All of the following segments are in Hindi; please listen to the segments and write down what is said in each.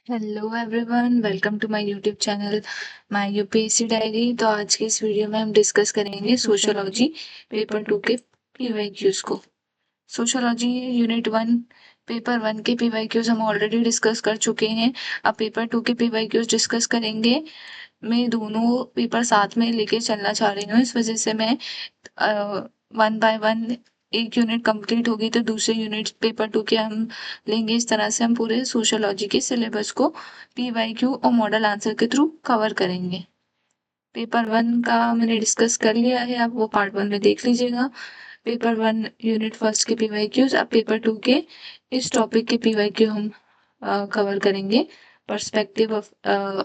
Hello everyone, welcome to my YouTube channel my UPSC diary. तो आज के इस वीडियो में हम डिस्कस करेंगे सोशियोलॉजी पेपर 2 के पीवाईक्यूज को। सोशियोलॉजी यूनिट 1 पेपर 1 के पीवाईक्यूज हम ऑलरेडी डिस्कस कर चुके हैं। अब पेपर 2 के पीवाईक्यूज डिस्कस करेंगे। मैं दोनों पेपर साथ में लेके चलना चाह रही हूँ, इस वजह से मैं वन बाय वन एक यूनिट कंप्लीट होगी तो दूसरे यूनिट पेपर 2 के हम लेंगे। इस तरह से हम पूरे सोशियोलॉजी के सिलेबस को पीवाईक्यू और मॉडल आंसर के थ्रू कवर करेंगे। पेपर 1 का मैंने डिस्कस कर लिया है, आप वो पार्ट 1 में देख लीजिएगा। पेपर 1 यूनिट फर्स्ट के पीवाईक्यूज। अब पेपर 2 के इस टॉपिक के पीवाईक्यू हम कवर करेंगे। Perspective of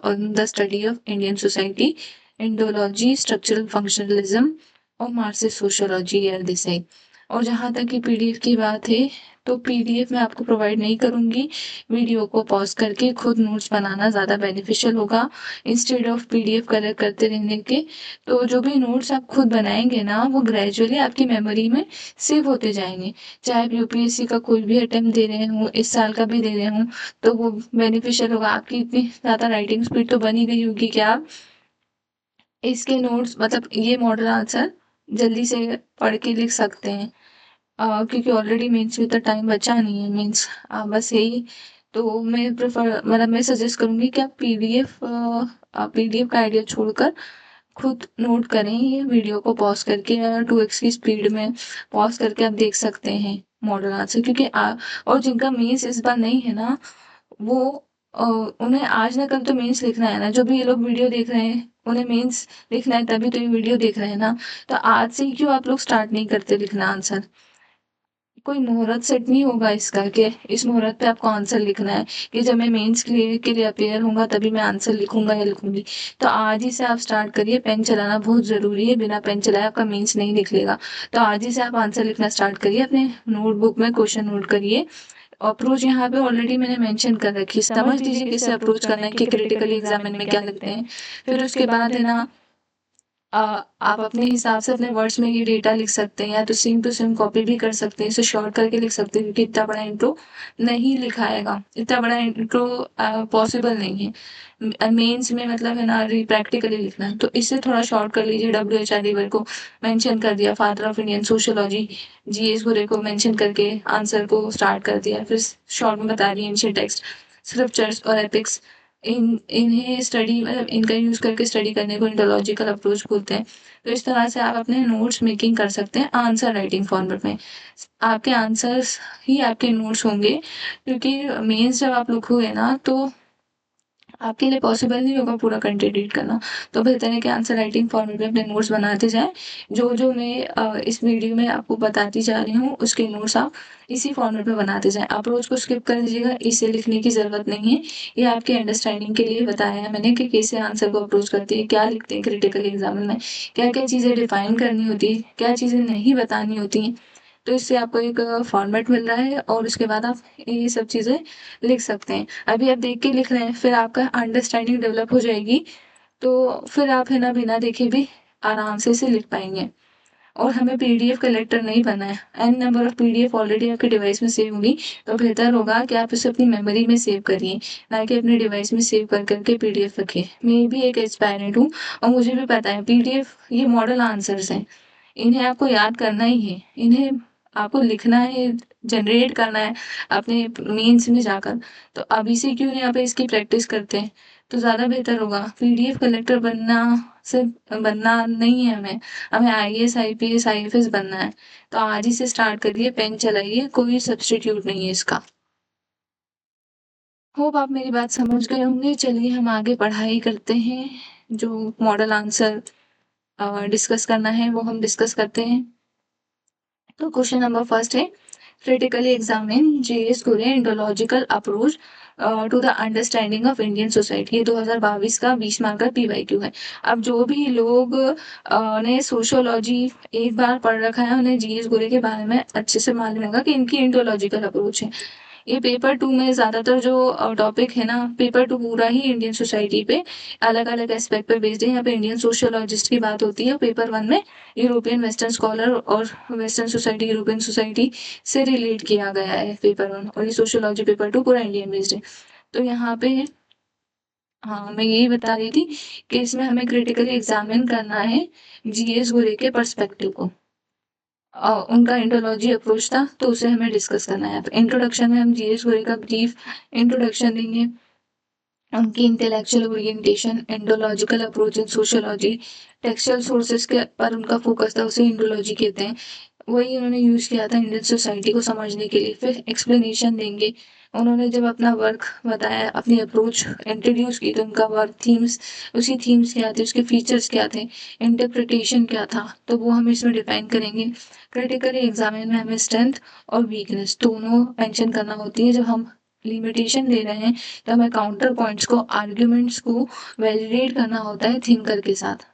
on the study of Indian society, Indology, structural functionalism और मार्क्सिस्ट सोशियोलॉजी ईयर देसाई। और जहाँ तक कि पीडीएफ की बात है तो पीडीएफ मैं आपको प्रोवाइड नहीं करूँगी। वीडियो को पॉज करके खुद नोट्स बनाना ज़्यादा बेनिफिशियल होगा इंस्टेड ऑफ पीडीएफ कलेक्ट करते रहने के। तो जो भी नोट्स आप खुद बनाएंगे ना, वो ग्रेजुअली आपकी मेमोरी में सेव होते जाएंगे। चाहे आप यूपीएससी का कोई भी अटेम्प्ट दे रहे हों, इस साल का भी दे रहे हों, तो वो बेनिफिशियल होगा। आपकी इतनी ज़्यादा राइटिंग स्पीड तो बनी गई होगी कि आप इसके नोट्स मतलब ये मॉडल आंसर जल्दी से पढ़ के लिख सकते हैं। क्योंकि ऑलरेडी मेंस में तो टाइम बचा नहीं है। मीन्स बस यही। तो मैं प्रेफर मतलब मैं सजेस्ट करूँगी कि आप पीडीएफ का आइडिया छोड़कर खुद नोट करें। ये वीडियो को पॉज करके या 2x की स्पीड में पॉज करके आप देख सकते हैं मॉडल आंसर। क्योंकि और जिनका मेंस इस बार नहीं है ना, वो उन्हें आज ना कल तो मेंस लिखना है ना। जो भी ये लोग वीडियो देख रहे हैं उन्हें मेंस लिखना है, तभी तो ये वीडियो देख रहे हैं ना। तो आज से ही क्यों आप लोग स्टार्ट नहीं करते लिखना आंसर? कोई मुहूर्त सेट नहीं होगा इसका कि इस मुहूर्त पे आपको आंसर लिखना है कि जब मैं मेंस के लिए अपेयर होऊंगा तभी मैं आंसर लिखूंगा या लिखूंगी। तो आज ही से आप स्टार्ट करिए। पेन चलाना बहुत ज़रूरी है, बिना पेन चलाए आपका मेंस नहीं निकलेगा। तो आज ही से आप आंसर लिखना स्टार्ट करिए, अपने नोटबुक में क्वेश्चन नोट करिए। अप्रोच यहाँ पे ऑलरेडी मैंने मेंशन कर रखी है, समझ लीजिए किससे अप्रोच करना है कि क्रिटिकली एग्जामिन में क्या लिखते हैं। फिर उसके बाद है ना, अ, आप अपने हिसाब से अपने वर्ड्स में ये डेटा लिख सकते हैं, या तो सेम टू सेम कॉपी भी कर सकते हैं, इसे शॉर्ट करके लिख सकते हैं। क्योंकि इतना बड़ा इंट्रो नहीं लिखाएगा, इतना बड़ा इंट्रो पॉसिबल नहीं है मेंस में। मतलब है ना, प्रैक्टिकली लिखना है तो इसे थोड़ा शॉर्ट कर लीजिए। WH को मेंशन कर दिया, father of Indian sociology GS घुरे को मेंशन करके आंसर को स्टार्ट कर दिया। फिर शॉर्ट में बता रही है एंशिएंट टेक्स्ट, स्क्रिप्चर्स और एपिक्स। इन्हें स्टडी मतलब इनका यूज़ करके स्टडी करने को इंटोलॉजिकल अप्रोच बोलते हैं। तो इस तरह से आप अपने नोट्स मेकिंग कर सकते हैं आंसर राइटिंग फॉर्मेट में। आपके आंसर्स ही आपके नोट्स होंगे। क्योंकि मेंस जब आप लिखोगे ना, तो आपके लिए पॉसिबल नहीं होगा पूरा कंटेंट रीड करना। तो बेहतर है कि आंसर राइटिंग फॉर्मेट में अपने नोट्स बनाते जाएं। जो जो मैं इस वीडियो में आपको बताती जा रही हूँ उसके नोट्स आप इसी फॉर्मेट में बनाते जाएं। अप्रोच को स्किप कर दीजिएगा, इसे लिखने की ज़रूरत नहीं है। ये आपके अंडरस्टैंडिंग के लिए बताया है मैंने कि कैसे आंसर को अप्रोच करते हैं, क्या लिखते हैं क्रिटिकल एग्जाम में, क्या क्या चीज़ें डिफाइन करनी होती है, क्या चीज़ें नहीं बतानी होती हैं। तो इससे आपको एक फॉर्मेट मिल रहा है और उसके बाद आप ये सब चीज़ें लिख सकते हैं। अभी आप देख के लिख रहे हैं, फिर आपका अंडरस्टैंडिंग डेवलप हो जाएगी। तो फिर आप है ना बिना देखे भी आराम से इसे लिख पाएंगे। और हमें पीडीएफ कलेक्टर नहीं बनना है। An number of PDF already आपके डिवाइस में सेव होगी, तो बेहतर होगा कि आप इसे अपनी मेमोरी में सेव करिए, ना कि अपने डिवाइस में सेव कर करके पीडीएफ रखें। मैं भी एक एस्पायरेंट हूँ और मुझे भी पता है पीडीएफ ये मॉडल आंसर्स हैं, इन्हें आपको याद करना ही है, इन्हें आपको लिखना है, जनरेट करना है अपने मेंस में जाकर। तो अभी से क्यों नहीं आप इसकी प्रैक्टिस करते हैं तो ज़्यादा बेहतर होगा। पीडीएफ कलेक्टर बनना से बनना नहीं है हमें, हमें आईएएस आईपीएस आईएफएस बनना है। तो आज ही से स्टार्ट करिए, पेन चलाइए, कोई सब्स्टिट्यूट नहीं है इसका। होप आप मेरी बात समझ गए होंगे। चलिए हम आगे पढ़ाई करते हैं। जो मॉडल आंसर डिस्कस करना है वो हम डिस्कस करते हैं। तो क्वेश्चन नंबर फर्स्ट है, critically examine J.S. Ghurye Indological approach to the understanding of Indian society. ये 2022 का 20 मार्क का पीवाईक्यू है। अब जो भी लोग ने सोशियोलॉजी एक बार पढ़ रखा है, उन्हें जीएस घुरे के बारे में अच्छे से मालूम होगा कि इनकी इंडोलॉजिकल अप्रोच है। ये पेपर 2 में ज़्यादातर जो टॉपिक है ना, पेपर 2 पूरा ही इंडियन सोसाइटी पे अलग अलग एस्पेक्ट पे बेस्ड है। यहाँ पे इंडियन सोशियोलॉजिस्ट की बात होती है। पेपर 1 में यूरोपियन वेस्टर्न स्कॉलर और वेस्टर्न सोसाइटी यूरोपियन सोसाइटी से रिलेट किया गया है पेपर 1, और ये सोशियोलॉजी पेपर 2 पूरा इंडियन बेस्ड है। तो यहाँ पे हाँ, मैं यही बता रही थी कि इसमें हमें क्रिटिकली एग्जामिन करना है जीएस गोरे के पर्सपेक्टिव को। उनका इंडोलॉजी अप्रोच था, तो उसे हमें डिस्कस करना है। इंट्रोडक्शन में हम जीएस गोरे का ब्रीफ इंट्रोडक्शन देंगे, उनकी intellectual orientation, Indological approach in sociology, textual sources के पर उनका फोकस था, उसे इंडोलॉजी कहते हैं। वही उन्होंने यूज किया था इंडियन सोसाइटी को समझने के लिए। फिर एक्सप्लेनेशन देंगे। उन्होंने जब अपना वर्क बताया, अपनी अप्रोच इंट्रोड्यूस की, तो उनका वर्क थीम्स, उसकी थीम्स क्या थे, उसके फीचर्स क्या थे, इंटरप्रिटेशन क्या था, तो वो हम इसमें डिफाइन करेंगे। क्रिटिकली एग्जामिन में हमें स्ट्रेंथ और वीकनेस दोनों मेंशन करना होती है। जब हम लिमिटेशन दे रहे हैं तो हमें काउंटर पॉइंट्स को, आर्ग्यूमेंट्स को वैलिडेट करना होता है थिंकर के साथ,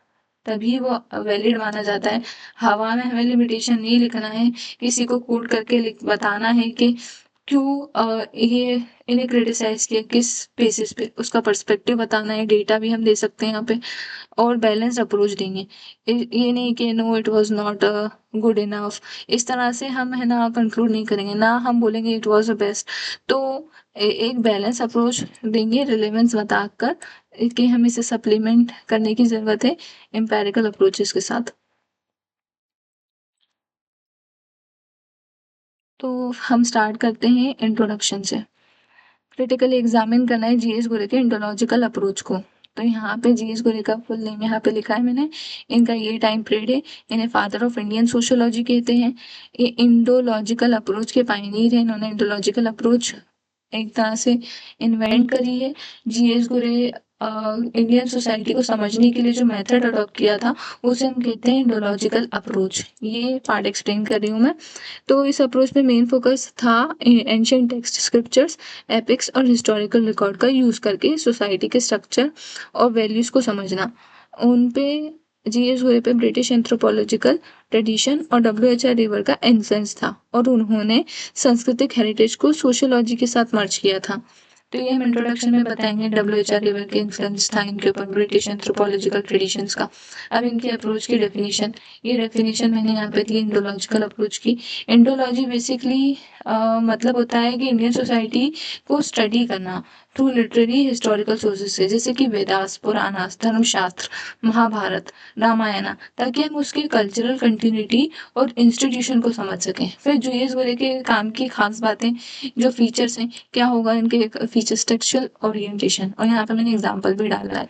तभी वो वैलिड माना जाता है। हवा में हमें लिमिटेशन नहीं लिखना है, किसी को कोट करके बताना है कि क्यों ये इन्हें क्रिटिसाइज किया, किस बेसिस पे, उसका पर्सपेक्टिव बताना है। डेटा भी हम दे सकते हैं यहाँ पे, और बैलेंस अप्रोच देंगे। ये नहीं कि no it was not good enough, इस तरह से हम है ना कंक्लूड नहीं करेंगे, ना हम बोलेंगे इट वाज द बेस्ट। तो एक बैलेंस अप्रोच देंगे, रिलेवेंस बताकर कि हम इसे सप्लीमेंट करने की जरूरत है एम्पेरिकल अप्रोचेस के साथ। तो हम स्टार्ट करते हैं इंट्रोडक्शन से। क्रिटिकली एग्जामिन करना है जीएस गुरे के इंडोलॉजिकल अप्रोच को। तो यहाँ पे जीएस गुरे का फुल नेम यहाँ पे लिखा है मैंने। इनका ये टाइम पीरियड है। इन्हें फादर ऑफ इंडियन सोशियोलॉजी कहते हैं। ये इंडोलॉजिकल अप्रोच के पायनियर है। इन्होंने इंडोलॉजिकल अप्रोच एक तरह से इन्वेंट करी है। जीएस गुरे इंडियन सोसाइटी को समझने के लिए जो मेथड अडॉप्ट किया था, उसे हम कहते हैं इंडोलॉजिकल अप्रोच। ये पार्ट एक्सप्लेन कर रही हूँ मैं। तो इस अप्रोच में मेन फोकस था एंशिएंट टेक्स्ट, स्क्रिप्चर्स, एपिक्स और हिस्टोरिकल रिकॉर्ड का यूज करके सोसाइटी के स्ट्रक्चर और वैल्यूज को समझना। उन पे जीएस गोरे पे ब्रिटिश एंथ्रोपोलॉजिकल ट्रेडिशन और डब्ल्यूएचआर रिवर का इन्फ्लुएंस था, और उन्होंने सांस्कृतिक हेरिटेज को सोशियोलॉजी के साथ मर्ज किया था। तो ये हम इंट्रोडक्शन में बताएंगे डब्ल्यूएचआर रिवर के इन्फ्लुएंस था इनके ऊपर, ब्रिटिश एंथ्रोपोलॉजिकल ट्रेडिशंस का। अब इनके अप्रोच की डेफिनेशन, ये डेफिनेशन मैंने यहाँ पे दी इंडोलॉजिकल अप्रोच की। इंडोलॉजी बेसिकली मतलब होता है कि इंडियन सोसाइटी को स्टडी करना थ्रू लिटरेरी हिस्टोरिकल सोर्सेज से, जैसे कि वेदास, पुराणास, धर्मशास्त्र, महाभारत, रामायण, ताकि हम उसकी कल्चरल कंटिन्यूटी और इंस्टीट्यूशन को समझ सकें। फिर जीएस गोरे के काम की खास बातें, जो फीचर्स हैं, क्या होगा इनके फीचर्स, टेक्सचुअल ओरिएंटेशन, और यहाँ पे मैंने एग्जाम्पल भी डाला है।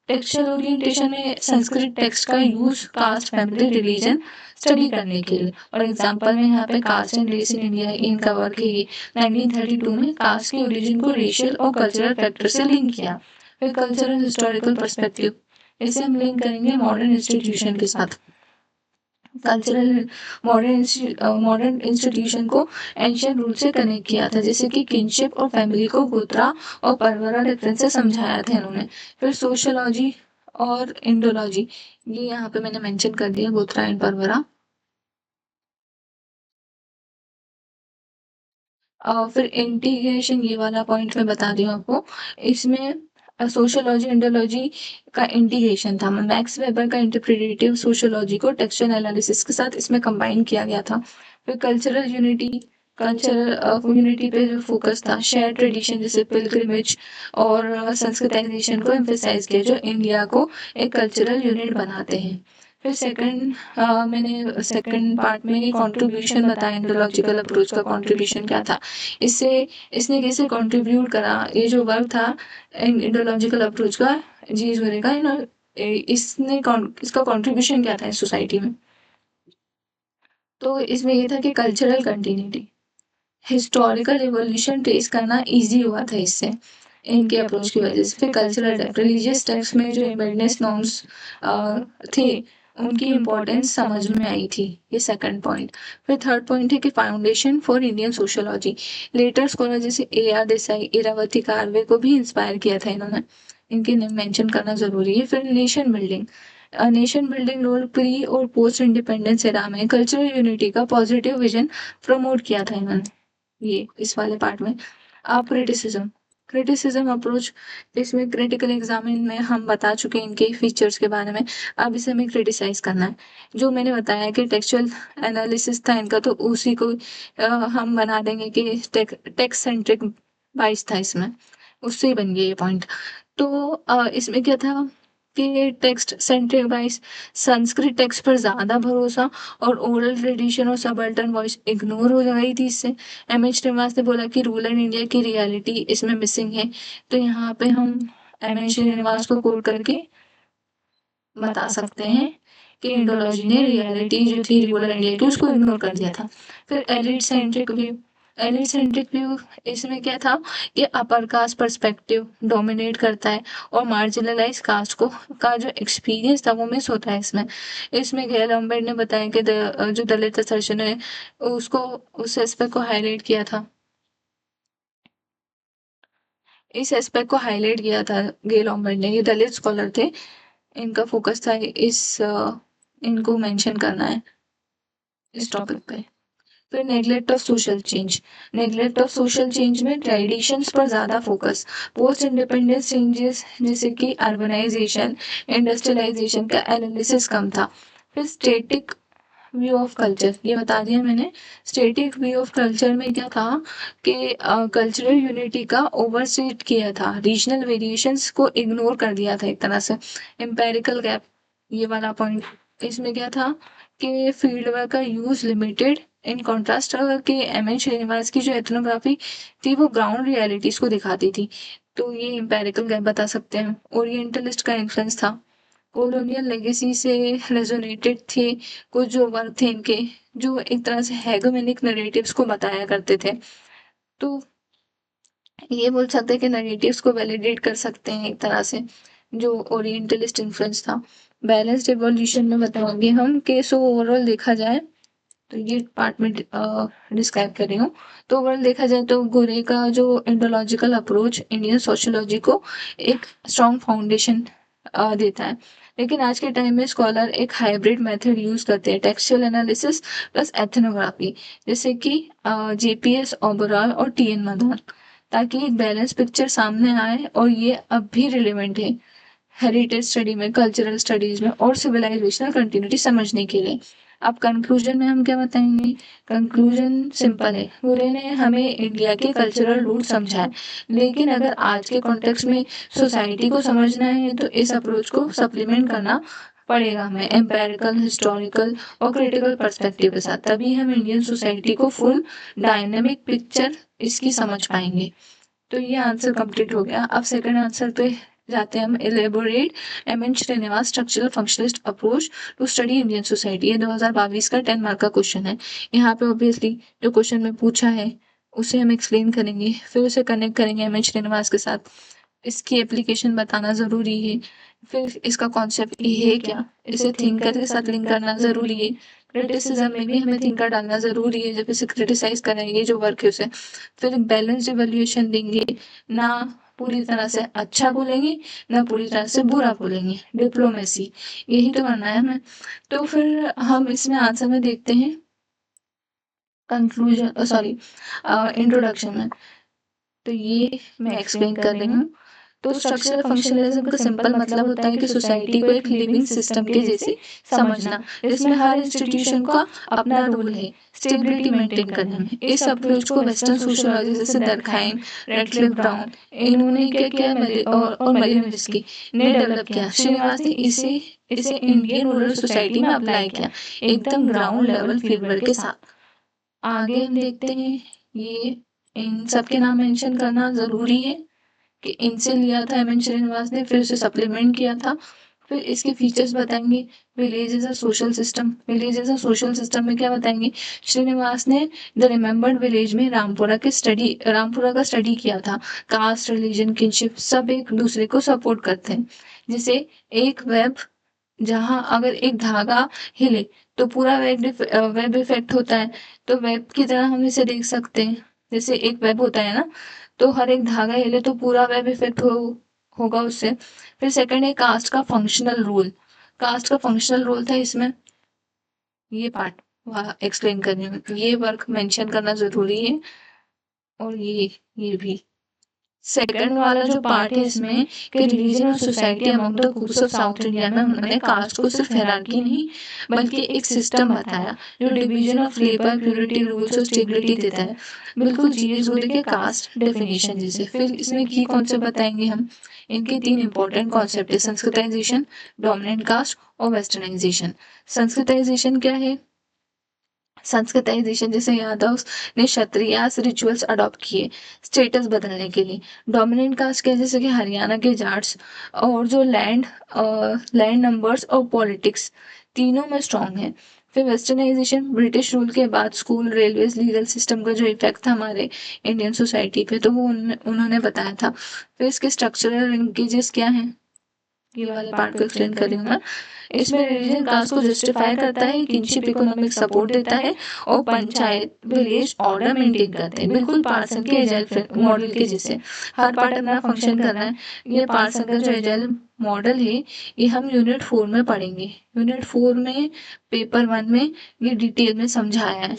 टेक्सचुअल ओरिएंटेशन में संस्कृत टेक्स्ट का use caste, family, religion study करने के लिए, और एग्जांपल में यहाँ पे caste and race in India, इनका वर्क है ये। 1932 में कास्ट के ओरिजिन को रेशियल और कल्चरल फैक्टर से लिंक किया। फिर कल्चरल हिस्टोरिकल पर्सपेक्टिव, इसे हम लिंक करेंगे मॉडर्न इंस्टीट्यूशन के साथ। कल्चरल मॉडर्न इंस्टीट्यूशन को एंशियंट रूल से कनेक्ट किया था, जैसे कि किनशिप और फैमिली को गोत्रा और परवरा डिफरेंस से समझाया था इन्होंने। फिर सोशियोलॉजी और इंडोलॉजी, ये यहाँ पे मैंने मेंशन कर दिया, गोत्रा एंड परवरा। फिर इंटीग्रेशन, ये वाला पॉइंट मैं बता दी हूँ आपको। इसमें सोशियोलॉजी इंडोलॉजी का इंटीग्रेशन था। मैक्स वेबर का इंटरप्रिटेटिव सोशियोलॉजी को टेक्सचुअल एनालिसिस के साथ इसमें कंबाइन किया गया था। फिर कल्चरल यूनिटी, कल्चरल यूनिटी पे जो फोकस था, शेयर ट्रेडिशन जैसे पिलग्रिमेज और संस्कृताइजेशन को एम्फेसाइज किया, जो इंडिया को एक कल्चरल यूनिट बनाते हैं। फिर मैंने सेकंड पार्ट में कंट्रीब्यूशन बताया, इंडोलॉजिकल अप्रोच का कंट्रीब्यूशन क्या था, इससे इसने कैसे कंट्रीब्यूट करा, ये जो वर्क था इंडोलॉजिकल अप्रोच का, जीएस गोरे का, इसका कंट्रीब्यूशन क्या था इस सोसाइटी में। तो इसमें ये था कि cultural continuity, historical revolution trace करना इजी हुआ था इससे, इनके अप्रोच की वजह से। फिर कल्चरल डेप्थ, रिलीजियस टेक्स्ट में जो एम्बेडेडनेस नॉर्म्स थे, उनकी इम्पोर्टेंस समझ में आई थी, ये सेकंड पॉइंट। फिर थर्ड पॉइंट है कि foundation for Indian sociology, later scholar जैसे AR देसाई, इरावती कार्वे को भी इंस्पायर किया था इन्होंने, इनके नेम मेंशन करना जरूरी है। फिर नेशन बिल्डिंग रोल प्री और पोस्ट इंडिपेंडेंस एरा में कल्चरल यूनिटी का पॉजिटिव विजन प्रमोट किया था इन्होंने, ये इस वाले पार्ट में। आप क्रिटिसिज्म अप्रोच, इसमें क्रिटिकल एग्जामिन में हम बता चुके हैं इनके फीचर्स के बारे में। अब इसे हमें क्रिटिसाइज करना है। जो मैंने बताया कि टेक्सचुअल एनालिसिस था इनका, तो उसी को हम बना देंगे कि टेक्स्ट सेंट्रिक बाइस था इसमें। उससे ही बन गया ये पॉइंट। तो इसमें क्या था कि text centric wise Sanskrit text पर ज़्यादा भरोसा और ओरल ट्रेडिशन और सबल्टन वॉइस इग्नोर हो गई थी इससे। एम.एच. श्रीनिवास ने बोला कि रूरल इंडिया की रियलिटी इसमें मिसिंग है। तो यहाँ पे हम एम.एच. श्रीनिवास को कोट करके बता सकते हैं कि इंडोलॉजी ने रियलिटी जो थी रूरल इंडिया की उसको इग्नोर कर दिया था। फिर एलिट सेंट्रिक व्यू इसमें क्या था कि अपर कास्ट पर्सपेक्टिव डोमिनेट करता है और मार्जिनलाइज कास्ट को का जो एक्सपीरियंस था वो मिस होता है इसमें। इसमें गेल अम्बेड ने बताया कि जो दलित असर्शन है उसको उस एस्पेक्ट को हाईलाइट किया था। इस एस्पेक्ट को हाईलाइट किया था गेल अम्बेड ने। ये दलित स्कॉलर थे, इनका फोकस था इनको मेंशन करना है इस टॉपिक पे। फिर नेग्लेक्ट ऑफ सोशल चेंज में ट्रेडिशंस पर ज़्यादा फोकस। पोस्ट इंडिपेंडेंस चेंजेस जैसे कि अर्बनाइजेशन इंडस्ट्रियलाइजेशन का एनालिसिस कम था। फिर स्टेटिक व्यू ऑफ कल्चर ये बता दिया मैंने। स्टेटिक व्यू ऑफ कल्चर में क्या था कि कल्चरल यूनिटी का ओवरस्टेट किया था, रीजनल वेरिएशंस को इग्नोर कर दिया था एक तरह से। एम्पेरिकल गैप ये वाला पॉइंट, इसमें क्या था कि फील्ड वर्क का यूज लिमिटेड इन कॉन्ट्रास्ट कि एम.एन. श्रीनिवास की जो एथनोग्राफी थी वो ग्राउंड रियलिटीज को दिखाती थी। तो ये एम्पेरिकल गैप बता सकते हैं। ओरिएंटलिस्ट का इन्फ्लुएंस था, कॉलोनियल लेगेसी से रेजोनेटेड थे कुछ जो वर्क थे इनके, जो एक तरह से हेगोमेनिक नरेटिव्स को बताया करते थे। तो ये बोल सकते हैं कि नरेटिव्स को वैलिडेट कर सकते हैं एक तरह से, जो ओरिएंटलिस्ट इन्फ्लुएंस था। बैलेंस्ड इवोल्यूशन में बताएंगे हम कि सो ओवरऑल देखा जाए तो ये पार्ट में डिस्क्राइब कर रही हूँ। तो ओवरऑल देखा जाए तो गोरे का जो इंडोलॉजिकल अप्रोच इंडियन सोशियोलॉजी को एक स्ट्रॉन्ग फाउंडेशन देता है। लेकिन आज के टाइम में स्कॉलर एक हाइब्रिड मेथड यूज करते हैं, टेक्सचुअल एनालिसिस प्लस एथनोग्राफी, जैसे कि जेपीएस ओबरॉय और टी.एन. मदन, ताकि एक बैलेंस पिक्चर सामने आए और ये अब भी रिलेवेंट है हेरिटेज स्टडी में, कल्चरल स्टडीज में और सिविलाइजेशनल कंटिन्यूटी समझने के लिए। अब कंक्लूजन में हम क्या बताएंगे? कंक्लूजन सिंपल है, गुरे ने हमें इंडिया के कल्चरल रूट समझाए, लेकिन अगर आज के कॉन्टेक्स्ट में सोसाइटी को समझना है तो इस अप्रोच को सप्लीमेंट करना पड़ेगा हमें एम्पेरिकल, हिस्टोरिकल और क्रिटिकल पर्सपेक्टिव के साथ, तभी हम इंडियन सोसाइटी को फुल डायनेमिक पिक्चर इसकी समझ पाएंगे। तो ये आंसर कंप्लीट हो गया। अब सेकंड आंसर पे जाते हैं हम। Elaborate M N. Srinivas structural functionalist approach to study Indian society, ये 2022 का 10 मार्क का क्वेश्चन है। यहाँ पे ऑब्वियसली जो क्वेश्चन में पूछा है उसे हम एक्सप्लेन करेंगे, फिर उसे कनेक्ट करेंगे एम.एन. श्रीनिवास के साथ, इसकी एप्लीकेशन बताना ज़रूरी है, फिर इसका कॉन्सेप्ट ये है क्या, इसे थिंकर के साथ लिंक करना ज़रूरी है, क्रिटिसिज्म में भी हमें थिंकर डालना ज़रूरी है जब इसे क्रिटिसाइज करेंगे जो वर्क है उसे। फिर बैलेंस इवैल्यूएशन देंगे, ना पूरी तरह से अच्छा बोलेंगे ना पूरी तरह से बुरा बोलेंगे, डिप्लोमेसी यही तो करना है हमें। तो फिर हम इसमें आंसर में देखते हैं कंक्लूजन सॉरी इंट्रोडक्शन में। तो ये मैं एक्सप्लेन कर रही हूँ। तो स्ट्रक्चरल फंक्शनलिज्म का सिंपल मतलब होता है कि सोसाइटी को एक लिविंग सिस्टम के जैसे समझना, जिसमें हर इंस्टीट्यूशन का अपना रोल है स्टेबिलिटी मेंटेन करने में। इस अप्रोच को वेस्टर्न सोशियोलॉजी जैसे दरखाइम, रेडक्लिफ ब्राउन, इन्होंने क्या किया और मलिनोव्स्की ने डेवलप किया। श्रीनिवास ने इसे इसे इंडियन रूरल सोसाइटी में अप्लाई किया, एकदम ग्राउंड लेवल फील्डवर्क के साथ। आगे हम देखते हैं, ये इन सबके नाम मेंशन करना जरूरी है कि इनसे लिया था एम.एन. श्रीनिवास ने, फिर उसे सप्लीमेंट किया था। फिर इसके फीचर्स बताएंगे। Village as a social system, village as a social system में क्या बताएंगे? श्रीनिवास ने द रिमेम्बर्ड विलेज में रामपुरा का स्टडी किया था। कास्ट, रिलीजन, किनशिप सब एक दूसरे को सपोर्ट करते हैं। जैसे एक वेब, जहाँ अगर एक धागा हिले तो पूरा वेब इफेक्ट होता है, तो वेब की तरह हम इसे देख सकते हैं। जैसे एक वेब होता है ना, तो हर एक धागा हिले तो पूरा वेब इफेक्ट होगा उससे। फिर सेकंड है कास्ट का फंक्शनल रोल। कास्ट का फंक्शनल रोल था इसमें, ये पार्ट एक्सप्लेन करने में ये वर्क मेंशन करना जरूरी है। और ये भी सेकंड वाला जो पार्ट है इसमें कि रिलीजन और society among the groups of south India में उन्होंने कास्ट को सिर्फ हायरार्की नहीं बल्कि एक सिस्टम बताया जो division of labour purity rules और स्टेबिलिटी देता है। बिल्कुल जी, इसको देखिए कास्ट डेफिनेशन जैसे। फिर इसमें की कॉन्सेप्ट बताएंगे हम। इनके 3 इंपॉर्टेंट कॉन्सेप्ट है, संस्कृताइजेशन, डोमिनेंट कास्ट और वेस्टर्नाइजेशन। संस्कृताइजेशन क्या है? संस्कृताइजेशन जैसे यादव ने क्षत्रिय रिचुअल्स अडॉप्ट किए स्टेटस बदलने के लिए। डोमिनेंट कास्ट के जैसे कि हरियाणा के जाट्स और जो लैंड नंबर्स और पॉलिटिक्स तीनों में स्ट्रांग है। फिर वेस्टर्नाइजेशन, ब्रिटिश रूल के बाद स्कूल, रेलवेज, लीगल सिस्टम का जो इफेक्ट था हमारे इंडियन सोसाइटी पे, तो वो उन्होंने बताया था। फिर इसके स्ट्रक्चरल लिंकेजेस क्या हैं, ये वाले पार्ट को एक्सप्लेन कर रही हूँ मैं। इसमें रिलीजन कास्ट को जस्टिफाई करता है, किनशिप इकोनॉमिक सपोर्ट देता है और पंचायत विलेज ऑर्डर मेंटेन करते हैं, बिल्कुल पार्सन के एजाइल मॉडल के जैसे। हर पार्ट अपना फंक्शन कर रहा है। ये पार्सन का जो एजाइल मॉडल है ये हम यूनिट 4 में पढ़ेंगे। यूनिट 4 में पेपर 1 में ये डिटेल में समझाया है।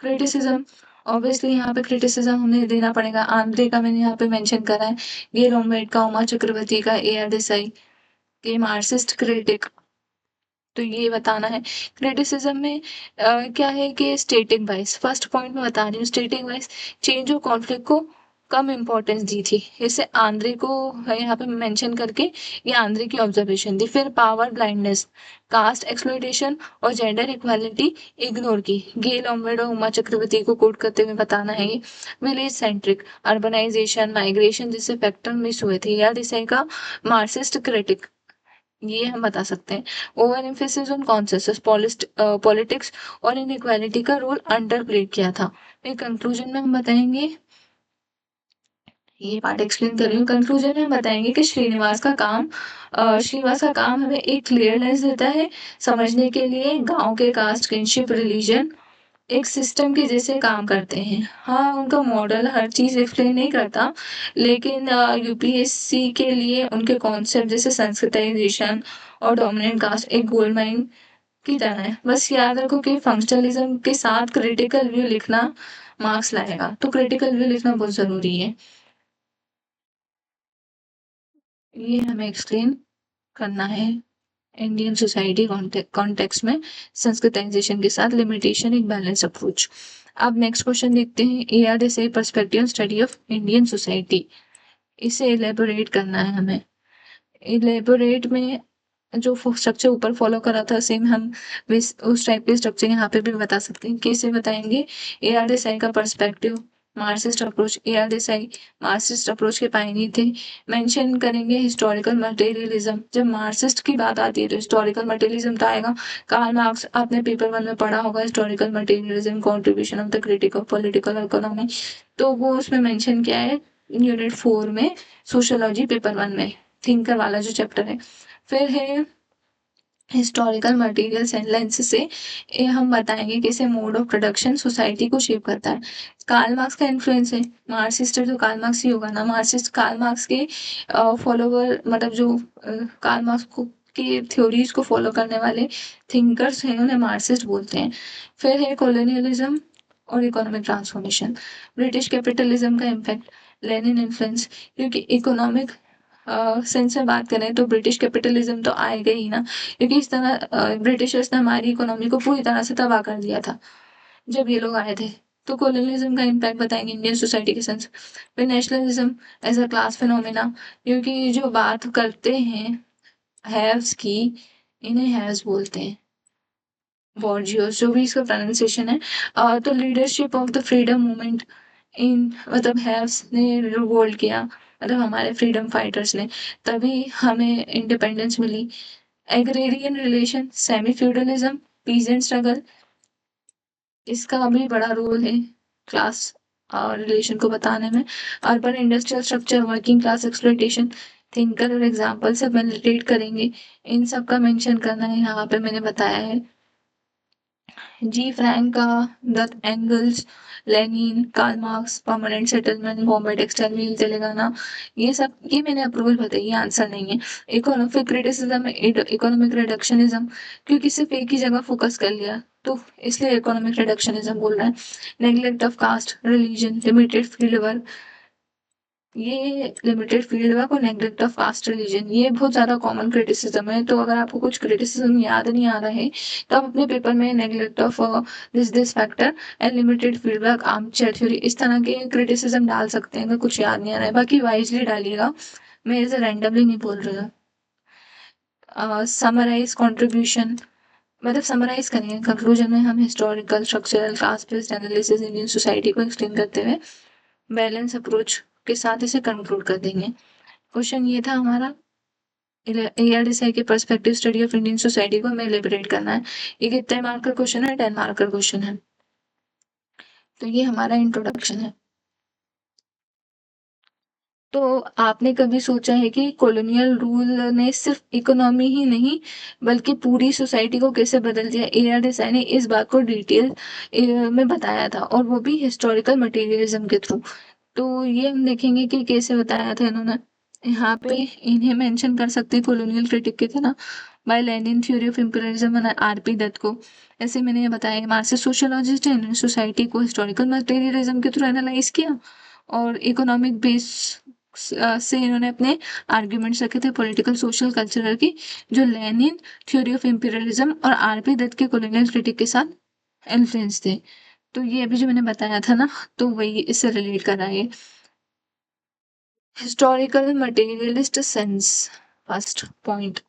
क्रिटिसिज्म, ऑब्वियसली यहाँ पे क्रिटिसिज्म हमें देना पड़ेगा। आंध्रे का मैंने यहाँ पे मेंशन करा है, ये रोमेट का, उमा चक्रवर्ती का, AR देसाई के मार्क्सिस्ट क्रिटिक, तो ये बताना है। क्रिटिसिज्म में क्या है कि स्टेटिक वाइज, फर्स्ट पॉइंट में बता रही हूँ, static wise change of conflict को कम इम्पोर्टेंस दी थी। इसे आंध्रे को यहाँ पे मेंशन करके ये आंध्रे की ऑब्जर्वेशन थी। फिर पावर ब्लाइंडनेस, कास्ट एक्सप्लॉयटेशन और जेंडर इक्वालिटी इग्नोर की। गेल ऑमवेड और उमा चक्रवर्ती को कोट करते हुए बताना है ये। विलेज सेंट्रिक, अर्बनाइजेशन, माइग्रेशन जैसे फैक्टर मिस हुए थे। या दिशा का मार्क्सिस्ट क्रिटिक, ये हम बता सकते हैं। Over emphasis on consensus politics और इनइक्वालिटी का रोल अंडर प्लेड किया था। फिर कंक्लूजन में हम बताएंगे, ये पार्ट एक्सप्लेन कर रही हूँ। कंक्लूजन में हम बताएंगे कि श्रीनिवास का काम हमें एक क्लियरनेस देता है समझने के लिए। गांव के कास्ट, किनशिप, रिलीजन एक सिस्टम के जैसे काम करते हैं। हाँ, उनका मॉडल हर चीज एक्सप्लेन नहीं करता, लेकिन यूपीएससी के लिए उनके कॉन्सेप्ट जैसे संस्कृताइजेशन और डोमिनेंट कास्ट एक गोल्ड माइन की तरह है। बस याद रखो कि फंक्शनलिज्म के साथ क्रिटिकल व्यू लिखना मार्क्स लाएगा, तो क्रिटिकल व्यू लिखना बहुत जरूरी है। ये हमें एक्सप्लेन करना है इंडियन सोसाइटी कॉन्टेक्स्ट में संस्कृताइजेशन के साथ लिमिटेशन, एक बैलेंस अप्रोच। अब नेक्स्ट क्वेश्चन देखते हैं, ARSA perspective study of Indian society. इसे इलेबोरेट करना है हमें। इलेबोरेट में जो स्ट्रक्चर ऊपर फॉलो करा था सेम हम उस टाइप के स्ट्रक्चर यहाँ पे भी बता सकते हैं। कैसे बताएंगे? ARSA का perspective, Marxist approach. ARSA Marxist approach के पायनियर थे। मेंशन करेंगे हिस्टोरिकल मटेरियलिज्म। जब मार्क्सिस्ट की बात आती है तो हिस्टोरिकल मटेरियलिज्म तो आएगा। कार्ल मार्क्स आपने पेपर 1 में पढ़ा होगा, historical materialism contribution of the critic of political economy, तो वो उसमें मेंशन किया है यूनिट 4 में, सोशियोलॉजी पेपर 1 में, थिंकर वाला जो चैप्टर है। फिर है हिस्टोरिकल मटेरियल्स एंड लेंस से हम बताएंगे कैसे मोड ऑफ प्रोडक्शन सोसाइटी को शेप करता है। कार्ल मार्क्स का इन्फ्लुएंस है, मार्क्सिस्ट तो कार्ल मार्क्स ही होगा ना। मार्क्सिस्ट कार्ल मार्क्स के फॉलोवर, मतलब जो कार्ल मार्क्स को की थ्योरीज को फॉलो करने वाले थिंकर्स हैं उन्हें मार्क्सिस्ट बोलते हैं। फिर है कॉलोनियलिज्म और इकोनॉमिक ट्रांसफॉर्मेशन, ब्रिटिश कैपिटलिज्म का इम्पैक्ट, लेनिन इन्फ्लुएंस, क्योंकि इकोनॉमिक सेंस में बात करें तो ब्रिटिश कैपिटलिज्म तो आएगा ही ना, क्योंकि इस तरह ब्रिटिशर्स ने हमारी इकोनॉमी को पूरी तरह से तबाह कर दिया था जब ये लोग आए थे। तो कॉलोनियलिज्म का इम्पैक्ट बताएंगे इंडियन सोसाइटी के सेंस। फिर nationalism as a class phenomena, क्योंकि जो बात करते हैं हैव्स की, इन्हें हैव्स बोलते हैं। बॉर्जियोस, जो भी इसका प्रोनाउंसिएशन है। तो leadership of the freedom movement in, मतलब हैव्स ने रिवोल्ट किया, मतलब हमारे फ्रीडम फाइटर्स ने, तभी हमें इंडिपेंडेंस मिली। Agrarian relation, semi feudalism, peasant struggle, इसका भी बड़ा रोल है क्लास और रिलेशन को बताने में। Urban industrial structure, working class exploitation, thinker और एग्जाम्पल से रिलेट करेंगे। इन सब का मेंशन करना है, यहाँ पे मैंने बताया है। जी फ्रैंक का the Engels, Lenin, Karl Marx, permanent settlement, Bombay textile mill, Telangana, ये सब ये मैंने अप्रोच बताई, ये आंसर नहीं है। इकोनॉमिक क्रिटिसिज्म, इकोनॉमिक रिडक्शनिज्म, क्योंकि सिर्फ एक ही जगह फोकस कर लिया तो इसलिए इकोनॉमिक रिडक्शनिज्म बोल रहा है। Neglect of caste, religion, limited field work, ये लिमिटेड फील्ड वर्क और नेग्लेक्ट ऑफ कास्ट रिलीजन, ये बहुत ज़्यादा कॉमन क्रिटिसिज्म है। तो अगर आपको कुछ क्रिटिसिज्म याद नहीं आ रहा है तो आप अपने पेपर में neglect of this factor and limited field work, armchair theory, इस तरह के क्रिटिसिज्म डाल सकते हैं अगर कुछ याद नहीं आ रहा है। बाकी वाइजली डालिएगा, मैं इसे रैंडमली नहीं बोल रही हूँ। समराइज कंट्रीब्यूशन, मतलब समराइज करेंगे। कंक्लूजन में हम historical, structural, class based analysis Indian society को एक्सप्लेन करते हुए बैलेंस अप्रोच के साथ इसे कंक्लूड कर देंगे। क्वेश्चन ये था हमारा, ARDSI के perspective study of Indian society को हमें एलिबरेट करना है। ये कितने मार्क का क्वेश्चन है? 10 मार्क का क्वेश्चन है। तो ये हमारा इंट्रोडक्शन है। तो आपने कभी सोचा है कि कॉलोनियल रूल ने सिर्फ इकोनॉमी ही नहीं बल्कि पूरी सोसाइटी को कैसे बदल दिया? ARDSI ने इस बात को डिटेल में बताया था, और वो भी हिस्टोरिकल मटेरियलिज्म के थ्रू। तो ये हम देखेंगे कि कैसे बताया था इन्होंने। यहाँ पे इन्हें मेंशन कर सकते हैं कॉलोनियल क्रिटिक के थे ना, by Lenin, theory of imperialism और RP दत्त को। ऐसे मैंने ये बताया, मार्क्सिस्ट सोशियोलॉजिस्ट ने सोसाइटी को हिस्टोरिकल मटेरियलिज्म के थ्रू एनालाइज किया, और इकोनॉमिक बेस से इन्होंने अपने आर्ग्यूमेंट्स रखे थे पॉलिटिकल, सोशल, कल्चरल की, जो लेनिन, थ्योरी ऑफ इम्पीरियलिज्म और RP दत्त के कॉलोनियल क्रिटिक के साथ इन्फ्लुएंस थे। तो ये अभी जो मैंने बताया था ना, तो वही इससे रिलेट कर रहा है। Historical materialist sense, first point,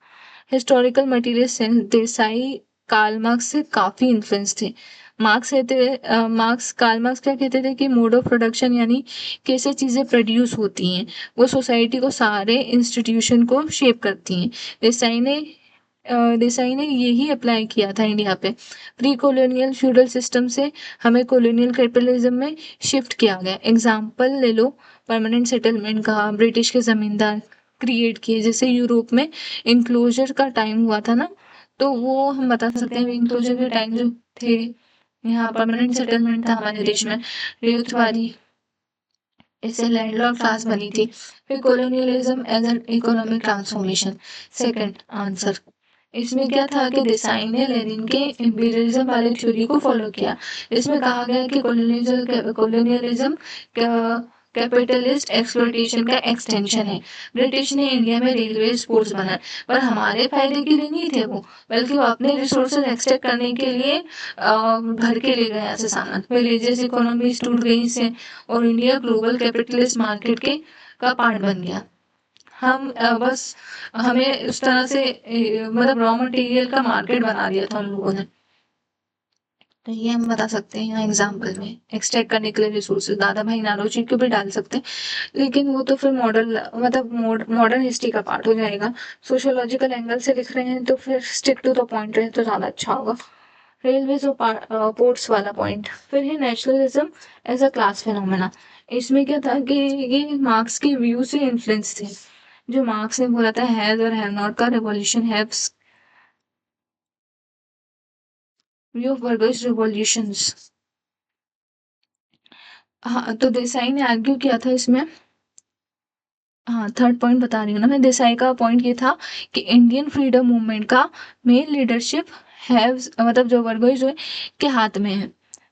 historical materialist sense, Desai Karl Marx से काफी इन्फ्लुएंस थे। कार्ल मार्क्स क्या कहते थे कि मोड ऑफ प्रोडक्शन, यानी कैसे चीजें प्रोड्यूस होती हैं, वो सोसाइटी को, सारे इंस्टीट्यूशन को शेप करती हैं। देसाई ने यही अप्लाई किया था इंडिया पे। प्री कॉलोनियल फ्यूडल सिस्टम से हमें कॉलोनियल कैपिटलिज्म में शिफ्ट किया गया। एग्जाम्पल ले लो परमानेंट सेटलमेंट का, ब्रिटिश के जमींदार क्रिएट किए, जैसे यूरोप में इंक्लोजर का टाइम हुआ था ना, तो वो हम बता सकते हैं इंक्लोजर के टाइम जो थे, यहाँ परमानेंट सेटलमेंट था हमारे देश में, रेतवारी, इससे लैंडलॉर्ड क्लास बनी थी। फिर colonialism as an economic transformation, second answer. इसमें क्या था कि देसाई ने लेनिन के इंपीरियलिज्म वाले थ्योरी को फॉलो किया। इसमें कहा गया कि कॉलोनियलिज्म कैपिटलिस्ट एक्सप्लॉयटेशन का एक्सटेंशन है। ब्रिटिश ने इंडिया में रेलवे स्पोर्ट्स बनाए, पर हमारे फायदे के लिए नहीं थे वो, बल्कि वो अपने रिसोर्सेज एक्सट्रैक्ट करने के लिए भर के ले गया ऐसे सामान। विलेजेस इकोनॉमी टूट गई इससे, और इंडिया ग्लोबल कैपिटलिस्ट मार्केट के का पार्ट बन गया। हम बस हमें उस तरह से मतलब रॉ मटेरियल का मार्केट बना दिया था उन लोगों ने। तो ये हम बता सकते हैं यहाँ एग्जाम्पल में, एक्सट्रैक्ट करने के लिए रिसोर्सेज। दादा भाई नारोजी को भी डाल सकते हैं, लेकिन वो तो फिर मॉडल मतलब मॉडर्न हिस्ट्री का पार्ट हो जाएगा। सोशियोलॉजिकल एंगल से लिख रहे हैं तो फिर स्टिक टू द पॉइंट रहे तो ज़्यादा अच्छा होगा। रेलवेज और पोर्ट्स वाला पॉइंट। फिर है nationalism as a class phenomena. इसमें क्या था कि ये मार्क्स के व्यू से इन्फ्लुएंस थे। जो मार्क्स ने बोला था हैज और हैव नॉट का revolution haves, view of burghers revolutions. हाँ, तो देसाई ने आर्ग्यू किया था इसमें। हाँ, थर्ड पॉइंट बता रही हूँ ना मैं। देसाई का पॉइंट ये था कि इंडियन फ्रीडम मूवमेंट का मेन लीडरशिप हैव्स मतलब जो वर्गों के हाथ में है।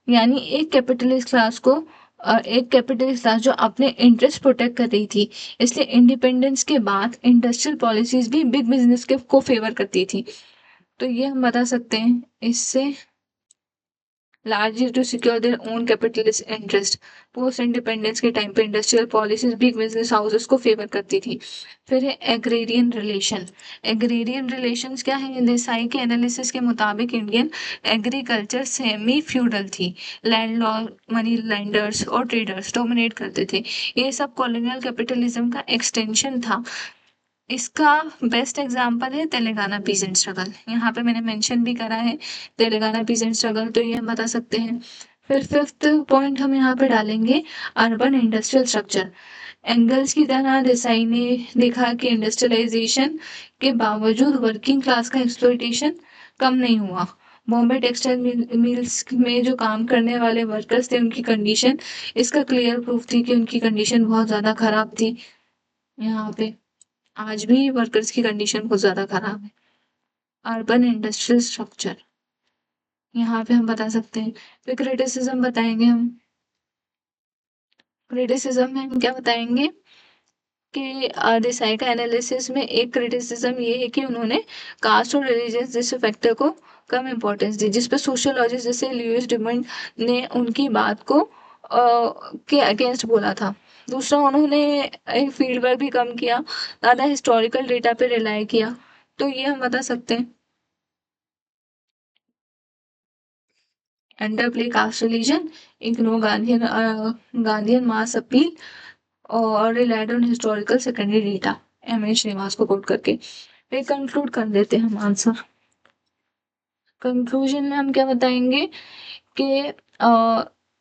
यानी एक कैपिटलिस्ट क्लास को एक कैपिटलिस्ट क्लास जो अपने इंटरेस्ट प्रोटेक्ट कर रही थी, इसलिए इंडिपेंडेंस के बाद इंडस्ट्रियल पॉलिसीज भी बिग बिजनेस के को फेवर करती थी। तो ये हम बता सकते हैं इससे, largely to secure their own capitalist interest। Post independence के टाइम पे industrial policies big business houses को फेवर करती थी। फिर है एग्रेरियन रिलेशन। एग्रेरियन रिलेशंस क्या है? देसाई के एनालिसिस के मुताबिक इंडियन एग्रीकल्चर सेमी फ्यूडल थी। लैंडलॉर्ड, मनी लैंडर्स और ट्रेडर्स डोमिनेट करते थे। ये सब कॉलोनियल कैपिटलिज्म का एक्सटेंशन था। इसका बेस्ट एग्जाम्पल है तेलंगाना पीजेंट स्ट्रगल। यहाँ पे मैंने मेंशन भी करा है तेलंगाना पीजेंट स्ट्रगल, तो ये हम बता सकते हैं। फिर फिफ्थ पॉइंट हम यहाँ पे डालेंगे अर्बन इंडस्ट्रियल स्ट्रक्चर। एंगल्स की तरह देसाई ने देखा कि इंडस्ट्रियलाइजेशन के बावजूद वर्किंग क्लास का एक्सप्लॉयटेशन कम नहीं हुआ। बॉम्बे टेक्सटाइल मिल्स में जो काम करने वाले वर्कर्स थे उनकी कंडीशन इसका क्लियर प्रूफ थी कि उनकी कंडीशन बहुत ज़्यादा खराब थी। यहाँ पे आज भी वर्कर्स की कंडीशन बहुत ज़्यादा खराब है। अर्बन इंडस्ट्रियल स्ट्रक्चर, यहाँ पे हम बता सकते हैं। फिर क्रिटिसिज्म बताएंगे हम। क्रिटिसिज्म में हम क्या बताएंगे कि देसाई का एनालिसिस में एक क्रिटिसिज्म ये है कि उन्होंने कास्ट और रिलीजन जैसे फैक्टर को कम इम्पोर्टेंस दी, जिस पे सोशियोलॉजिस्ट जैसे लुईस डिमंड ने उनकी बात को के अगेंस्ट बोला था। दूसरा, उन्होंने एक फील्ड भी कम किया, ज़्यादा हिस्टोरिकल डेटा पे रिलाई किया। तो ये हम बता सकते हैं। Underplay caste religion, ignore Gandhian mass appeal और relied on historical secondary data, M H Srinivas को कोट करके। फिर कंक्लूड कर देते हैं हम आंसर। कंक्लूजन में हम क्या बताएंगे कि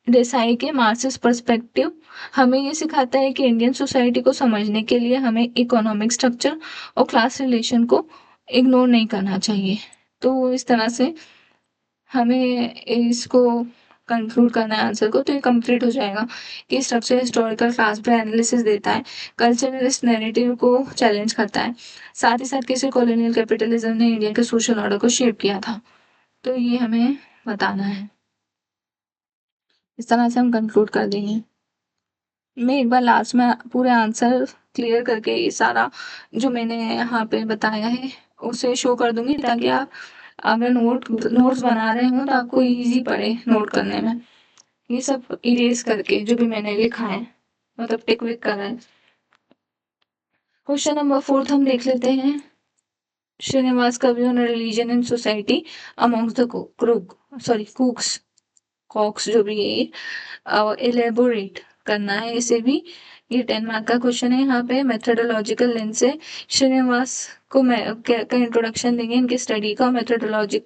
देसाई के मार्क्सिस्ट पर्सपेक्टिव हमें ये सिखाता है कि इंडियन सोसाइटी को समझने के लिए हमें इकोनॉमिक स्ट्रक्चर और क्लास रिलेशन को इग्नोर नहीं करना चाहिए। तो इस तरह से हमें इसको कंक्लूड करना है आंसर को, तो ये कंप्लीट हो जाएगा कि स्ट्रक्चर हिस्टोरिकल क्लास पे एनालिसिस देता है, कल्चरलिस्ट नैरेटिव को चैलेंज करता है, साथ ही साथ कैसे कॉलोनियल कैपिटलिज्म ने इंडिया के सोशल ऑर्डर को शेप किया था। तो ये हमें बताना है। इस तरह से हम कंक्लूड कर देंगे। मैं एक बार लास्ट में पूरे आंसर क्लियर करके ये सारा जो मैंने यहाँ पे बताया है उसे शो कर दूंगी, ताकि आप अगर नोट्स बना रहे हो तो आपको इजी पड़े नोट करने में। ये सब इरेज करके जो भी मैंने लिखा है, मतलब टिक विक करा है। क्वेश्चन नंबर 4 हम देख लेते हैं। श्रीनिवास का view on religion and society amongst the Coorgs Coorgs जो भी है, एलेबोरेट करना है इसे भी। ये 10 मार्क का क्वेश्चन है। यहाँ पे मेथोडोलॉजिकल लेंस से श्रीनिवास को का इंट्रोडक्शन देंगे, इनके स्टडी का मेथोडोलॉजी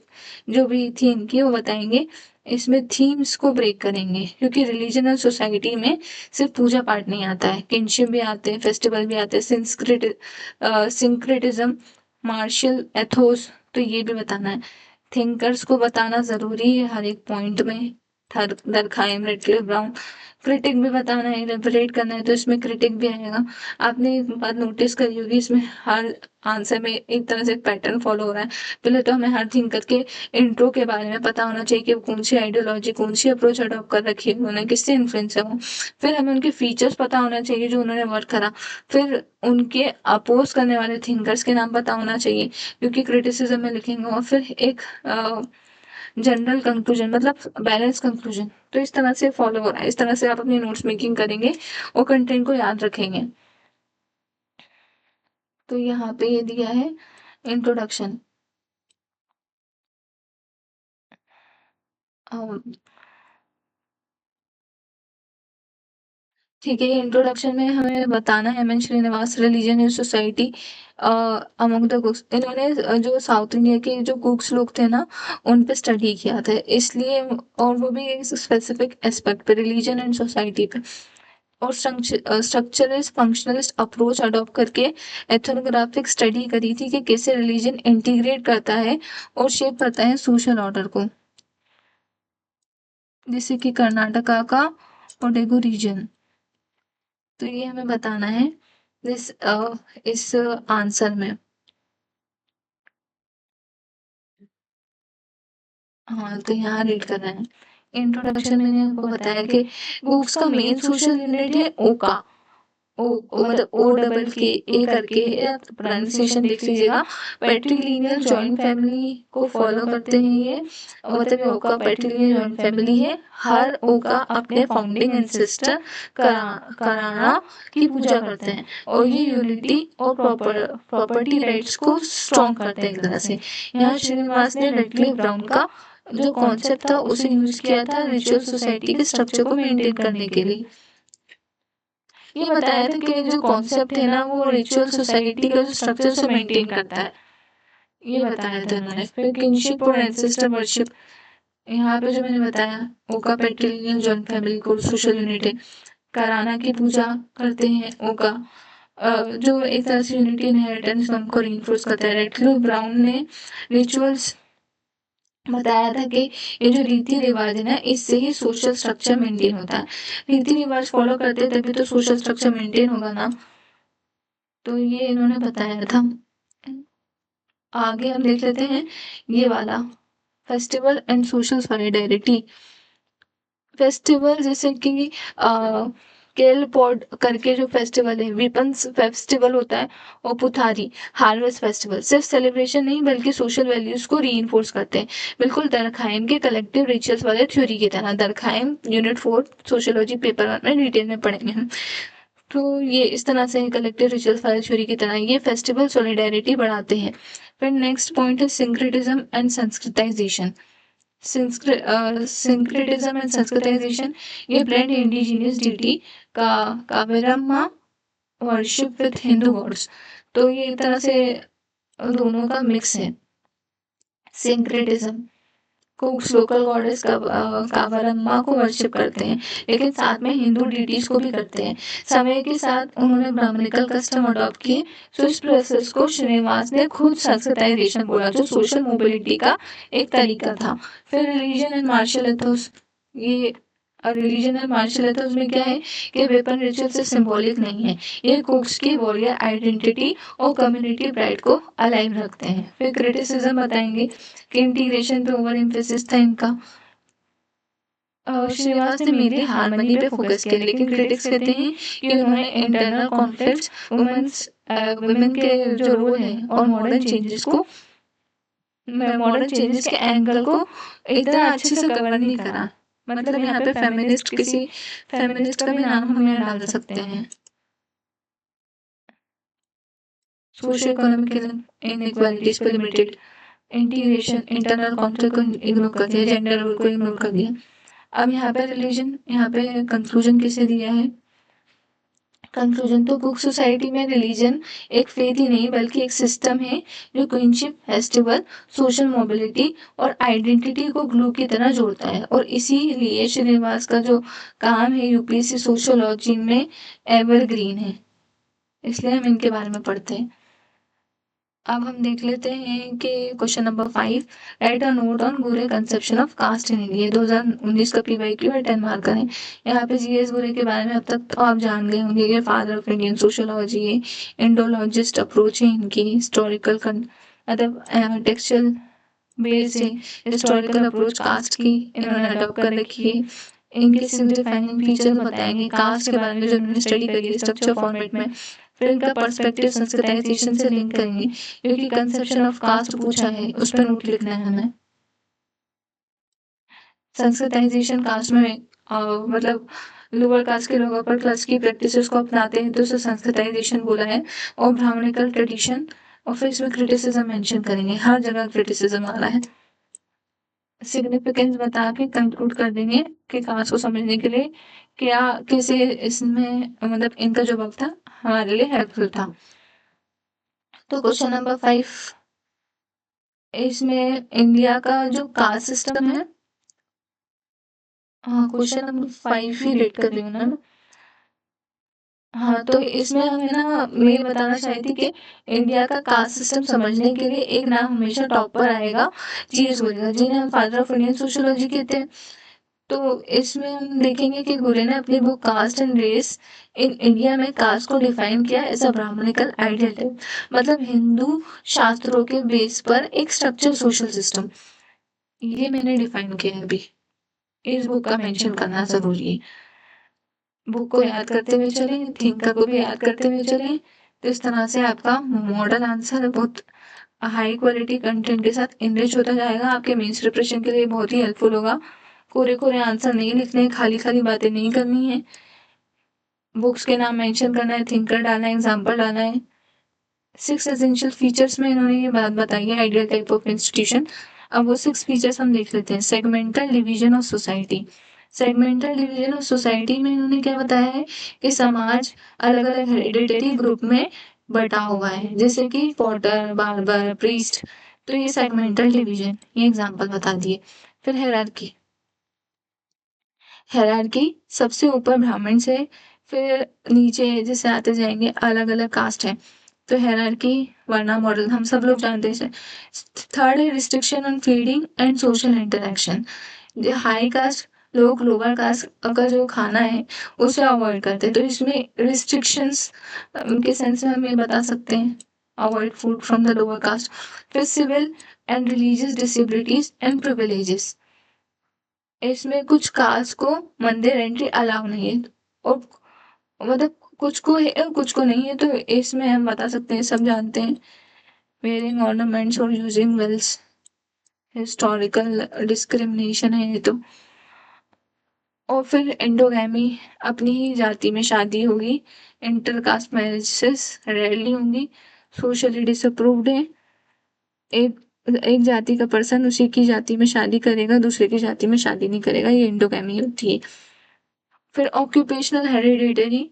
जो भी थी इनकी वो बताएंगे। इसमें थीम्स को ब्रेक करेंगे, क्योंकि रिलीजन और सोसाइटी में सिर्फ पूजा पाठ नहीं आता है, किनशिप भी आते हैं, फेस्टिवल भी आते हैं, सिंक्रेटिज्म, मार्शल एथोस, तो ये भी बताना है। थिंकर्स को बताना जरूरी है हर एक पॉइंट में। दरखाइम, रेडक्लिफ ब्राउन, क्रिटिक भी बताना है, इलेबोरेट करना है, तो इसमें क्रिटिक भी आएगा। आपने एक बात नोटिस करी होगी, इसमें हर आंसर में एक तरह से पैटर्न फॉलो हो रहा है। पहले तो हमें हर थिंकर के इंट्रो के बारे में पता होना चाहिए कि वो कौन सी आइडियोलॉजी, कौन सी अप्रोच अडॉप्ट कर रखी है उन्होंने, किससे इन्फ्लुएंस है वो। फिर हमें उनके फीचर्स पता होना चाहिए जो उन्होंने वर्क करा। फिर उनके अपोज करने वाले थिंकर्स के नाम पता होना चाहिए, क्योंकि क्रिटिसिज्म में लिखेंगे। और फिर एक जनरल कंक्लूजन, मतलब बैलेंस कंक्लूजन। तो इस तरह से फॉलो हो रहा है, इस तरह से आप अपनी नोट्स मेकिंग करेंगे और कंटेंट को याद रखेंगे। तो यहाँ पे ये दिया है इंट्रोडक्शन। ठीक है, इंट्रोडक्शन में हमें बताना है M N. Srinivas religion in society among the Coorgs. इन्होंने जो साउथ इंडिया के जो कुक्स लोग थे ना, उन पे स्टडी किया था, इसलिए, और वो भी एक स्पेसिफिक एस्पेक्ट पे, रिलीजन एंड सोसाइटी पे। और स्ट्रक्चरलिस्ट फंक्शनलिस्ट अप्रोच अडॉप्ट करके एथनोग्राफिक स्टडी करी थी कि कैसे रिलीजन इंटीग्रेट करता है और शेप करता है सोशल ऑर्डर को, जैसे कि कर्नाटका का कोडेगु रीजन। तो ये हमें बताना है इस आंसर में। हाँ, तो यहाँ रीड करना है। इंट्रोडक्शन में मैंने आपको बताया कि बुक्स का मेन सोशल यूनिट है ओका। मतलब ओ डबल के ए करके प्रोनाउंसिएशन देख लीजिएगा। पैट्रीलिनियल जॉइंट फैमिली को फॉलो करते हैं ये, मतलब ये ओका पैट्रीलिनियल जॉइंट फैमिली है। हर ओका अपने फाउंडिंग एंसेस्टर कराना की पूजा करते हैं, और ये यूनिटी और प्रॉपर्टी राइट्स को स्ट्रॉन्ग करते हैं एक तरह से। यहाँ श्रीनिवास ने रेडक्लिफ ब्राउन का जो कॉन्सेप्ट था उसे यूज किया था रिचुअल सोसाइटी के स्ट्रक्चर को मेंटेन करने के लिए। ये बताया था कि जो कॉन्सेप्ट है ना वो रिचुअल सोसाइटी का जो स्ट्रक्चर से मेंटेन करता है, ये बताया था उन्होंने। फिर किनशिप और एंसेस्टर वर्शिप, यहाँ पे जो मैंने बताया ओका पैट्रिलिनियल जॉइंट फैमिली को सोशल यूनिट है। कराना की पूजा करते हैं ओका, जो एक तरह से यूनिटी इनहेरिटेंस को रीइंफोर्स करता है। रेडक्लिफ ब्राउन ने रिचुअल्स बताया था कि ये जो रीति रिवाज है ना, इससे ही सोशल स्ट्रक्चर मेंटेन होता है। रीति रिवाज फॉलो करते हैं तभी तो सोशल स्ट्रक्चर मेंटेन होगा ना। तो ये इन्होंने बताया था। आगे हम देख लेते हैं ये वाला festival and social solidarity. Festival जैसे कि केल पॉड करके जो फेस्टिवल है, विपन्स फेस्टिवल होता है, और पुथारी हार्वेस्ट फेस्टिवल सिर्फ सेलिब्रेशन नहीं बल्कि सोशल वैल्यूज को रीइंफोर्स करते हैं, बिल्कुल दरखाइम के कलेक्टिव रिचुअल्स वाले थ्योरी की तरह। दरखाइम यूनिट 4 सोशियोलॉजी पेपर 1 में डिटेल में पढ़ेंगे हम। तो ये इस तरह से कलेक्टिव रिचुअल्स वाले थ्योरी की तरह ये फेस्टिवल सॉलिडेरिटी बढ़ाते हैं। फिर नेक्स्ट पॉइंट है syncretism and Sanskritisation. Syncretism and Sanskritisation, ये ब्लेंड इंडिजिनियस डिटी का कावेरम्मा वर्शिप विद हिंदू गॉड्स। तो ये एक तरह से दोनों का मिक्स है। सिंक्रेटिज्म कुक्स लोकल गॉडेस कावरम्मा को वर्शिप करते हैं, लेकिन साथ में हिंदू डिटीज को भी करते हैं। समय के साथ उन्होंने ब्राह्मणिकल कस्टम अडॉप्ट किए। तो इस प्रोसेस को श्रीनिवास ने खुद संस्कृताइजेशन बोला, जो सोशल मोबिलिटी का एक तरीका था। फिर रिलीजन एंड मार्शल एथोस, ये रिलीजन एंड मार्शल एथोस में क्या है कि वेपन रिचुअल से सिंबॉलिक नहीं है, ये कुक्स की वॉरियर आइडेंटिटी और कम्युनिटी प्राइड को अलाइव रखते हैं। फिर क्रिटिसिज्म बताएंगे कि इंटीग्रेशन पे ओवर एम्फेसिस था इनका। श्रीनिवास ने मेनली हार्मनी पे फोकस किया, लेकिन क्रिटिक्स कहते हैं कि उन्होंने इंटरनल कॉन्फ्लिक्ट्स, वुमेन के जो रोल है और मॉडर्न चेंजेस के एंगल को इतना अच्छे से कवर नहीं करा। मतलब यहाँ पे किसी फेमिनिस्ट का भी नाम हम यहाँ डाल सकते हैं। सोशल इकोनॉमिक इनइक्वालिटीज पे लिमिटेड, इंटीग्रेशन इंटरनल कॉन्फ्लिक्ट को इग्नोर कर दिया, जेंडर रोल को इग्नोर कर दिया। अब यहाँ पे रिलीजन, यहाँ पे कंक्लूजन किसे दिया है? कंक्लूजन तो बुक सोसाइटी में रिलीजन एक फेथ ही नहीं बल्कि एक सिस्टम है जो क्वीनशिप, फेस्टिवल, सोशल मोबिलिटी और आइडेंटिटी को ग्लू की तरह जोड़ता है। और इसीलिए श्रीनिवास का जो काम है यूपीएससी सोशियोलॉजी में एवरग्रीन है, इसलिए हम इनके बारे में पढ़ते हैं। अब हम देख लेते हैं कि question number 5, write a note on Ghurye conception of caste in India. 2019 का पीवाईक्यू है, 10 मार्क का है। यहाँ पे जीएस गुरे के बारे में अब तक तो आप जान गए होंगे, ये फादर ऑफ इंडियन सोशियोलॉजी है, इंडोलॉजिस्ट अप्रोच है इनकी, हिस्टोरिकल मतलब टेक्सचुअल बेस्ड है, हिस्टोरिकल अप्रोच कास्ट की इन्होंने अडॉप्ट कर रखी है। इनके सिर्फ डिफाइनिंग फीचर बताएंगे, कास्ट के बारे में जो इन्होंने स्टडी करी है स्ट्रक्चर फॉर्मेट में। फिर इनका पर्सपेक्टिव संस्कृताइजेशन से लिंक करेंगे, क्योंकि कंसेप्शन ऑफ कास्ट पूछा है, उस पर नोट लिखना है हमें। संस्कृताइजेशन कास्ट में मतलब लोअर कास्ट के लोग अपर क्लास की प्रैक्टिसेस को अपनाते हैं, तो उसे संस्कृताइजेशन बोला है। और ब्राह्मणिकल ट्रेडिशन, और फिर इसमें क्रिटिसिज्म मेंशन करेंगे, हर जगह क्रिटिसिज्म आ रहा है। सिग्निफिकेंस बता के कंक्लूड कर देंगे कि कास्ट को समझने के लिए क्या कैसे इसमें मतलब इनका जो वक्त था हमारे लिए हेल्पफुल था। तो क्वेश्चन नंबर 5, इसमें इंडिया का जो कास्ट सिस्टम है, हाँ क्वेश्चन नंबर 5 ही रेट कर रही हूँ ना। हाँ तो इसमें हमें ना मैं ये बताना चाहती थी कि इंडिया का कास्ट सिस्टम समझने के लिए एक नाम हमेशा टॉप पर आएगा, जीएस गुरे, जिन्हें हम फादर ऑफ इंडियन सोशियोलॉजी कहते हैं। तो इसमें हम देखेंगे कि गुरे ने अपनी book caste and race in India में कास्ट को डिफाइन किया एज अ ब्राह्मणिकल आइडियल, मतलब हिंदू शास्त्रों के बेस पर एक स्ट्रक्चर सोशल सिस्टम, ये मैंने डिफाइन किया है अभी। इस बुक का मेंशन करना जरूरी है। बुक को याद करते हुए चलें, थिंकर को भी याद करते हुए चलें, तो इस तरह से आपका मॉडल आंसर बहुत हाई क्वालिटी कंटेंट के साथ इनरिच होता जाएगा, आपके मेंस प्रिपरेशन के लिए बहुत ही हेल्पफुल होगा। कोरे कोरे आंसर नहीं लिखने, खाली खाली बातें नहीं करनी है, बुक्स के नाम मेंशन करना है, थिंकर डालना है, एग्जाम्पल डालना है। 6 एसेंशियल फीचर्स में इन्होंने ये बात बताई है आइडियल टाइप ऑफ इंस्टीट्यूशन। अब वो 6 फीचर्स हम देख लेते हैं। Segmental division of society, segmental division of society में इन्होंने क्या बताया है कि समाज अलग अलग हेरिडिटरी ग्रुप में बटा हुआ है, जैसे कि पॉटर, बार्बर, प्रीस्ट। तो ये सेगमेंटल डिवीजन, ये एग्जांपल बता दिए। फिर हायरार्की, हायरार्की सबसे ऊपर ब्राह्मण से, फिर नीचे जैसे आते जाएंगे अलग अलग कास्ट है, तो हायरार्की वर्ना मॉडल हम सब लोग जानते हैं। थर्ड है restriction on feeding and social interaction, जो हाई कास्ट लोग लोअर कास्ट का जो खाना है उसे अवॉइड करते हैं, तो इसमें रिस्ट्रिक्शंस के सेंस में हम ये बता सकते हैं, avoid food from the lower caste. फिर civil and religious disabilities and privileges. इसमें कुछ कास्ट को मंदिर एंट्री अलाउ नहीं है, और मतलब कुछ को है और कुछ को नहीं है। तो इसमें हम बता सकते हैं, सब जानते हैं, वेयरिंग ऑर्नामेंट्स और यूजिंग वेल्स, हिस्टोरिकल डिस्क्रिमिनेशन है ये तो। और फिर एंडोगैमी, अपनी ही जाति में शादी होगी। इंटरकास्ट मैरिजेस रेयरली होंगी। सोशली डिसअप्रूव्ड है, एक एक जाति का पर्सन उसी की जाति में शादी करेगा, दूसरे की जाति में शादी नहीं करेगा, ये एंडोगैमी होती है। फिर ऑक्यूपेशनल हेरिडिटरी,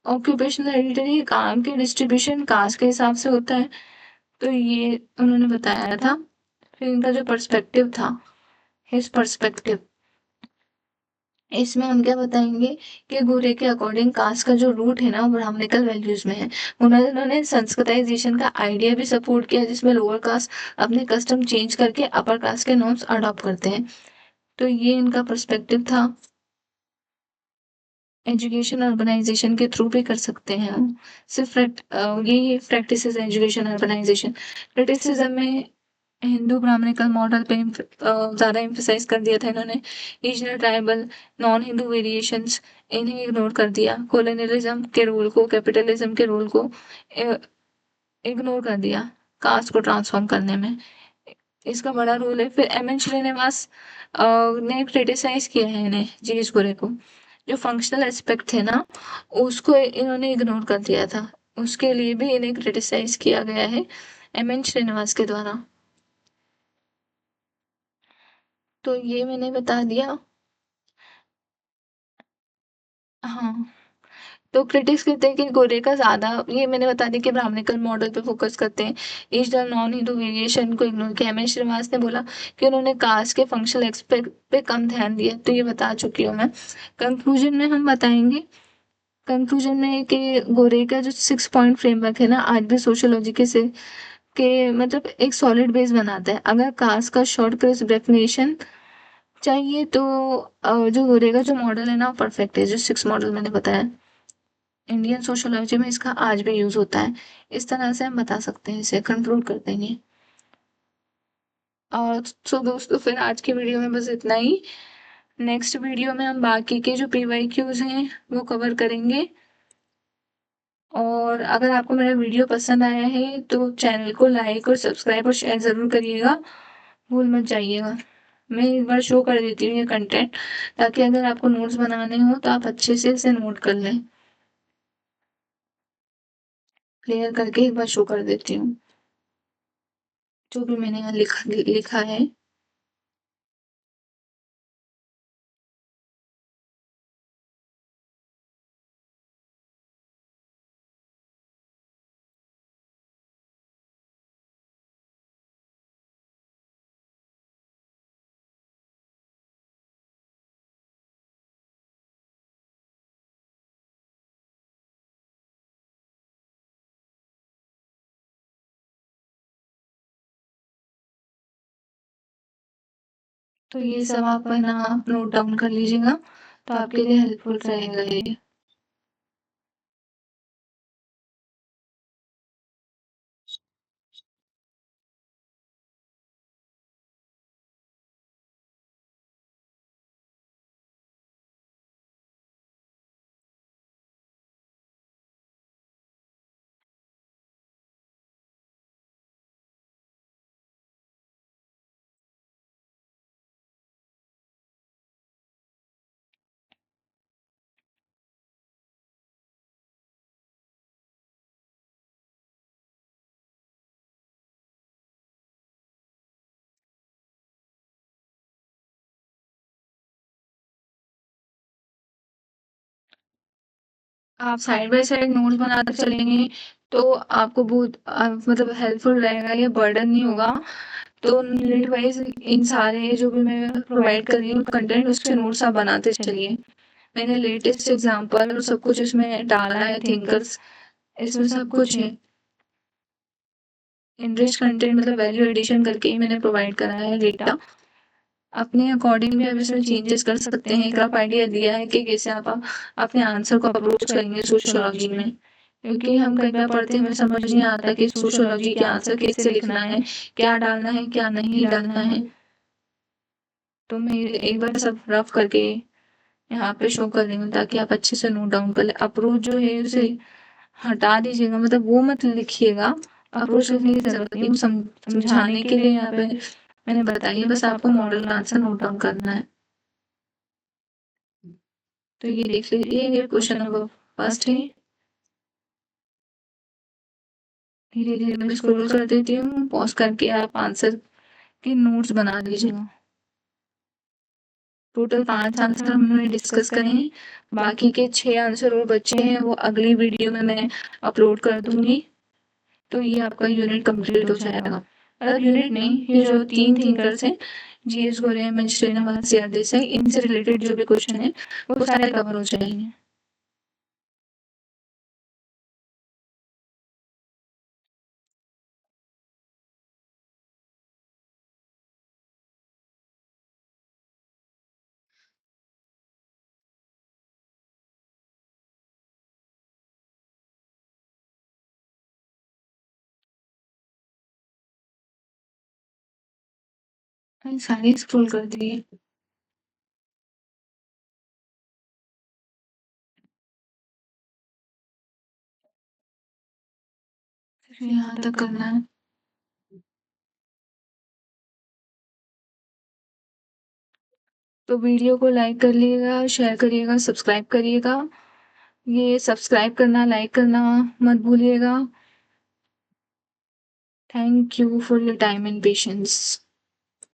ऑक्यूपेशनल हेरिडिटरी काम के डिस्ट्रीब्यूशन कास्ट के हिसाब से होता है, तो ये उन्होंने बताया था। फिर इनका जो पर्सपेक्टिव था, हिज पर्सपेक्टिव, इसमें हम क्या बताएंगे कि गोरे के अकॉर्डिंग कास्ट का जो रूट है ना वो ब्राह्मणिकल वैल्यूज में है। उन्होंने संस्कृताइजेशन का आइडिया भी सपोर्ट किया, जिसमें लोअर कास्ट अपने कस्टम चेंज करके अपर कास्ट के नॉर्म्स अडॉप्ट करते हैं। तो ये इनका पर्सपेक्टिव था। एजुकेशन अर्बनाइजेशन के थ्रू भी कर सकते हैं हम, सिर्फ ये प्रैक्टिस एजुकेशन अर्बनाइजेशन। क्रिटिसिज्म में हिंदू ब्राह्मणिकल मॉडल पे ज़्यादा एम्फेसाइज कर दिया था इन्होंने। Regional tribal non Hindu variations, इन्हें इग्नोर कर दिया। कॉलोनियलिज्म के रोल को, कैपिटलिज्म के रोल को इग्नोर कर दिया कास्ट को ट्रांसफॉर्म करने में, इसका बड़ा रोल है। फिर एम एन श्रीनिवास ने क्रिटिसाइज किया है इन्हें, जीएस गोरे को। जो फंक्शनल एस्पेक्ट थे ना उसको इन्होंने इग्नोर कर दिया था, उसके लिए भी इन्हें क्रिटिसाइज किया गया है एम एन श्रीनिवास के द्वारा। तो ये मैंने बता दिया। हाँ, तो क्रिटिक्स कहते हैं कि गोरे का ज़्यादा, ये मैंने बता दिया कि ब्राह्मणिकल मॉडल पे फोकस करते हैं, रीजनल नॉन हिंदू वेरिएशन को इग्नोर किया। एम एन श्रीनिवास ने बोला कि उन्होंने कास्ट के फंक्शनल एक्सपेक्ट पे कम ध्यान दिया, तो ये बता चुकी हूँ मैं। कंक्लूजन में हम बताएंगे, कंक्लूजन में कि गोरे का जो 6 पॉइंट फ्रेमवर्क है ना आज भी सोशियोलॉजी के मतलब एक सॉलिड बेस बनाता है। अगर कास्ट का शॉर्ट क्रिस्प डेफिनेशन चाहिए तो जो गोरे का जो मॉडल है ना परफेक्ट है, जो 6 मॉडल मैंने बताया। इंडियन सोशियोलॉजी में इसका आज भी यूज होता है। इस तरह से हम बता सकते हैं, इसे कंक्लूड कर देंगे। और सो दोस्तों, फिर आज की वीडियो में बस इतना ही। नेक्स्ट वीडियो में हम बाकी के जो पीवाईक्यूज हैं वो कवर करेंगे। और अगर आपको मेरा वीडियो पसंद आया है तो चैनल को लाइक और सब्सक्राइब और शेयर ज़रूर करिएगा, भूल मत जाइएगा। मैं एक बार शो कर देती हूँ ये कंटेंट, ताकि अगर आपको नोट्स बनाने हो तो आप अच्छे से इसे नोट कर लें। क्लियर करके एक बार शो कर देती हूँ जो भी मैंने यहाँ लिखा है। तो ये सब आप है ना नोट डाउन कर लीजिएगा, तो आपके लिए हेल्पफुल रहेगा ये। आप साइड बाय साइड नोट्स बनाते चलेंगे तो आपको बहुत मतलब हेल्पफुल रहेगा, ये बर्डन नहीं होगा। तो यूनिट वाइज इन सारे जो भी मैं प्रोवाइड कर रही हूँ कंटेंट, उसके नोट्स आप बनाते चलिए। मैंने लेटेस्ट एग्जांपल और सब कुछ इसमें डाला है, थिंकर्स, इसमें सब कुछ है। इनरिच कंटेंट मतलब वैल्यू एडिशन करके ही मैंने प्रोवाइड करा है डेटा। अपने अकॉर्डिंग भी आप इसमें चेंजेस कर सकते हैं। एक रफ आइडिया दिया है कि कैसे आप अपने आंसर को अप्रोच करेंगे सोशियोलॉजी में। क्योंकि हम कई बार पढ़ते हैं हमें समझ नहीं आता कि सोशियोलॉजी के आंसर कैसे लिखना है, क्या डालना है, क्या नहीं डालना है। तो मैं एक बार सब रफ करके यहाँ पे शो कर रही हूँ ताकि आप अच्छे से नोट डाउन कर ले। अप्रोच जो है उसे हटा दीजिएगा, मतलब वो मत लिखिएगा। अप्रोच लिखने की जरूरत नहीं, वो समझाने के लिए यहाँ पे मैंने बताई है, बस आपको मॉडल का आंसर नोट डाउन करना है। तो ये देख लीजिए, ये क्वेश्चन नंबर फर्स्ट है। धीरे धीरे मैं स्क्रॉल कर देती हूँ, पॉज करके आप आंसर के नोट्स बना लीजिएगा। टोटल 5 आंसर हमने डिस्कस करे हैं, बाकी के 6 आंसर और बच्चे हैं वो अगली वीडियो में मैं अपलोड कर दूंगी। तो ये आपका यूनिट कंप्लीट हो जाएगा। मतलब यूनिट नहीं, ये जो 3 थिंकर्स हैं, जीएस गोरे, मंजरी नवाज, सीआर देसाई, इनसे रिलेटेड जो भी क्वेश्चन है वो सारे कवर हो जाएंगे। मैंने सारे स्क्रॉल कर दिए, फिर यहाँ तक करना है। तो वीडियो को लाइक कर लिएगा, शेयर करिएगा, सब्सक्राइब करिएगा। ये सब्सक्राइब करना, लाइक करना मत भूलिएगा। Thank you for your time and patience.